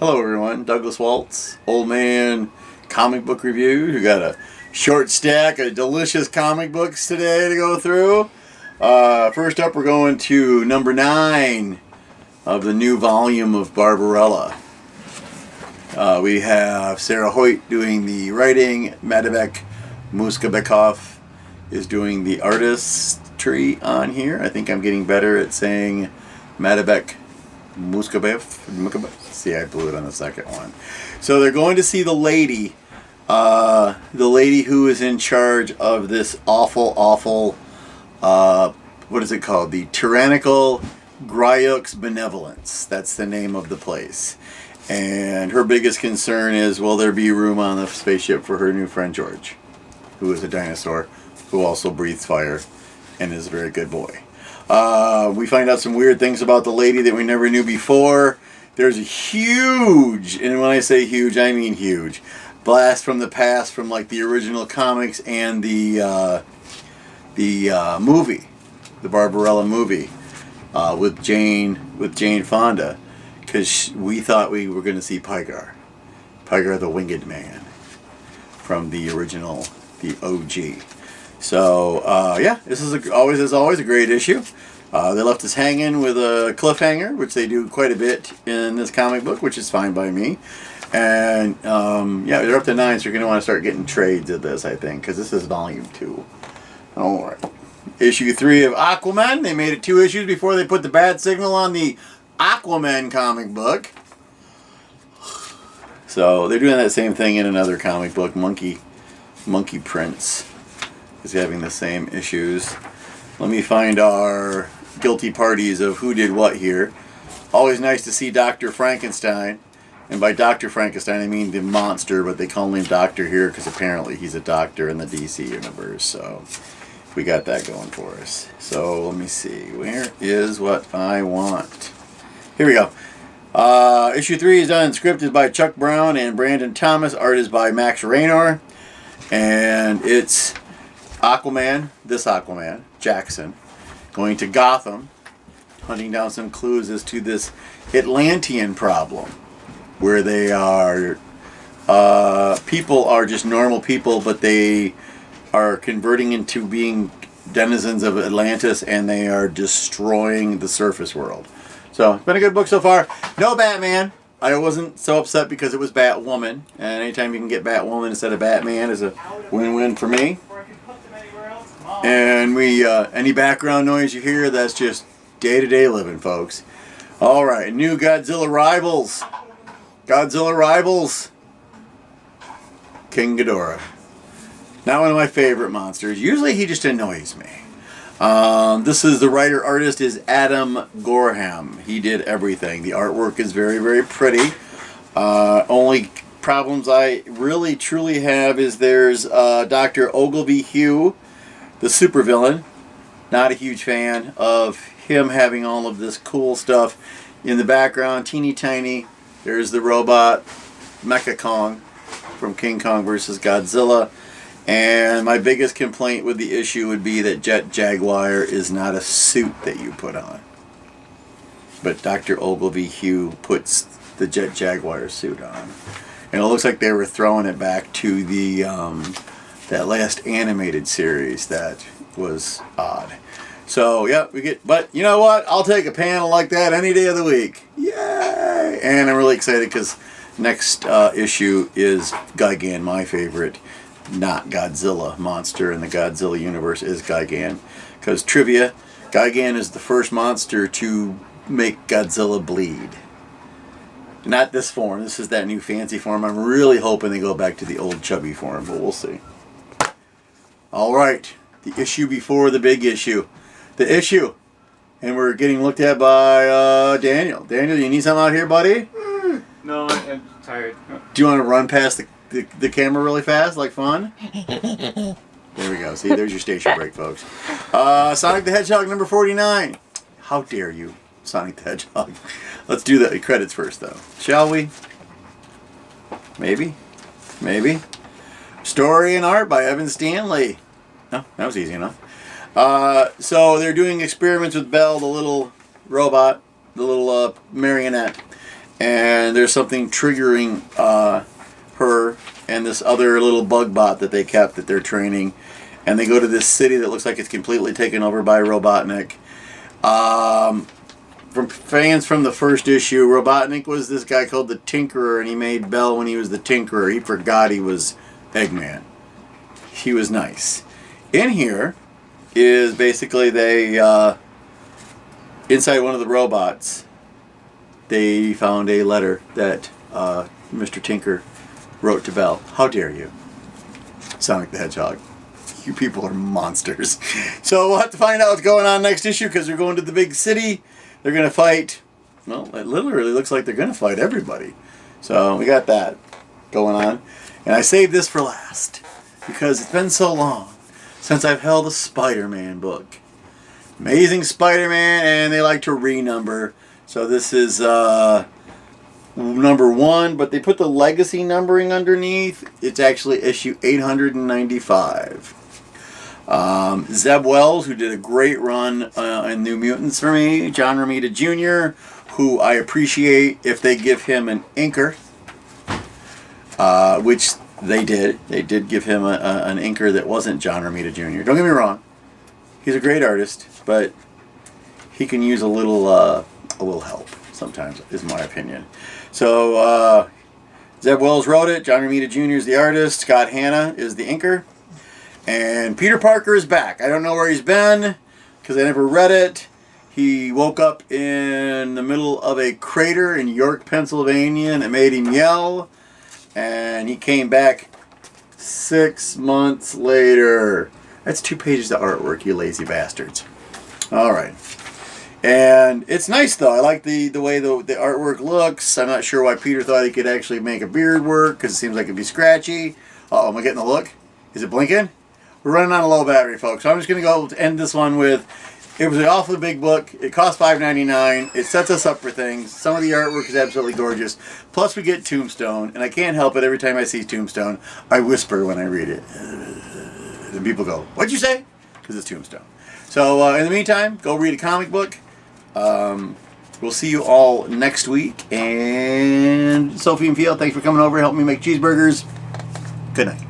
Hello everyone, Douglas Waltz, Old Man Comic Book Review. We got a short stack of delicious comic books today to go through. First up, we're going to number 9 of the new volume of Barbarella. We have Sarah Hoyt doing the writing. Madevek Muskabekov is doing the artistry on here. I think I'm getting better at saying Madevek Muskabev. See, I blew it on the second one. So they're going to see the lady who is in charge of this awful, what is it called? The Tyrannical Gryux Benevolence. That's the name of the place. And her biggest concern is, will there be room on the spaceship for her new friend George, who is a dinosaur, who also breathes fire and is a very good boy. We find out some weird things about the lady that we never knew before. There's a huge, and when I say huge, I mean huge, blast from the past from like the original comics and the movie, the Barbarella movie, with Jane Fonda, because we thought we were going to see Pygar the Winged Man, from the original, the OG. So yeah, this is always a great issue. They left us hanging with a cliffhanger, which they do quite a bit in this comic book, which is fine by me. And yeah, they're up to 9, so you're going to want to start getting trades of this, I think, because this is volume 2. All right. Issue 3 of Aquaman. They made it 2 issues before they put the bad signal on the Aquaman comic book. So they're doing that same thing in another comic book. Monkey Prince is having the same issues. Let me find our guilty parties of who did what here. Always nice to see Dr. Frankenstein. And by Dr. Frankenstein, I mean the monster, but they call him Doctor here because apparently he's a doctor in the DC universe. So we got that going for us. So let me see. Where is what I want? Here we go. Issue 3 is done. Script is by Chuck Brown and Brandon Thomas. Art is by Max Raynor. And it's Aquaman, Jackson, going to Gotham, hunting down some clues as to this Atlantean problem, where they are, people are just normal people, but they are converting into being denizens of Atlantis, and they are destroying the surface world. So, it's been a good book so far. No Batman. I wasn't so upset because it was Batwoman, and anytime you can get Batwoman instead of Batman is a win-win for me. And any background noise you hear, that's just day-to-day living, folks. All right, new Godzilla Rivals. King Ghidorah. Not one of my favorite monsters. Usually he just annoys me. This is the writer-artist is Adam Gorham. He did everything. The artwork is very, very pretty. Only problems I really, truly have is there's Dr. Ogilvy Hugh, the supervillain. Not a huge fan of him having all of this cool stuff in the background. Teeny tiny. There's the robot Mecha Kong from King Kong vs. Godzilla. And my biggest complaint with the issue would be that Jet Jaguar is not a suit that you put on. But Dr. Ogilvy Hugh puts the Jet Jaguar suit on. And it looks like they were throwing it back to the that last animated series that was odd. So, yeah, but you know what? I'll take a panel like that any day of the week. Yay! And I'm really excited because next issue is Gigan, my favorite, not Godzilla monster in the Godzilla universe is Gigan. Because trivia, Gigan is the first monster to make Godzilla bleed. Not this form. This is that new fancy form. I'm really hoping they go back to the old chubby form, but we'll see. All right, the issue before the big issue. The issue. And we're getting looked at by Daniel. Daniel, you need something out here, buddy? No, I'm tired. Do you want to run past the camera really fast, like fun? There we go. See, there's your station break, folks. Sonic the Hedgehog number 49. How dare you, Sonic the Hedgehog. Let's do the credits first, though. Shall we? Maybe. Story and art by Evan Stanley. No, that was easy enough. So they're doing experiments with Belle, the little robot, the little marionette. and there's something triggering her and this other little bug bot that they kept that they're training, and they go to this city that looks like it's completely taken over by Robotnik. From fans from the first issue, Robotnik was this guy called the Tinkerer, and he made Bell when he was the Tinkerer. He forgot he was Eggman. He was nice. In here is basically they, inside one of the robots, they found a letter that Mr. Tinker wrote to Bell. How dare you, Sonic the Hedgehog. You people are monsters. So we'll have to find out what's going on next issue, because they're going to the big city. They're going to fight, well, it literally looks like they're going to fight everybody. So we got that going on. And I saved this for last, because it's been so long since I've held a Spider-Man book. Amazing Spider-Man, and they like to renumber. So this is number 1, but they put the legacy numbering underneath. It's actually issue 895. Zeb Wells, who did a great run in New Mutants for me. John Romita Jr., who I appreciate if they give him an inker, which they did. They did give him an inker that wasn't John Romita Jr. Don't get me wrong. He's a great artist, but he can use a little help sometimes, is my opinion. So Zeb Wells wrote it. John Romita Jr. is the artist. Scott Hanna is the inker. And Peter Parker is back. I don't know where he's been, because I never read it. He woke up in the middle of a crater in York, Pennsylvania, and it made him yell. And he came back 6 months later. That's 2 pages of artwork, you lazy bastards. All right. And it's nice, though. I like the way the artwork looks. I'm not sure why Peter thought he could actually make a beard work, because it seems like it'd be scratchy. Uh-oh, am I getting a look? Is it blinking? We're running on a low battery, folks. So I'm just going to go end this one with, it was an awfully big book. It cost $5.99. It sets us up for things. Some of the artwork is absolutely gorgeous. Plus we get Tombstone, and I can't help it. Every time I see Tombstone, I whisper when I read it. And people go, "What'd you say?" Because it's Tombstone. So in the meantime, go read a comic book. We'll see you all next week. And Sophie and Field, thanks for coming over, helping me make cheeseburgers. Good night.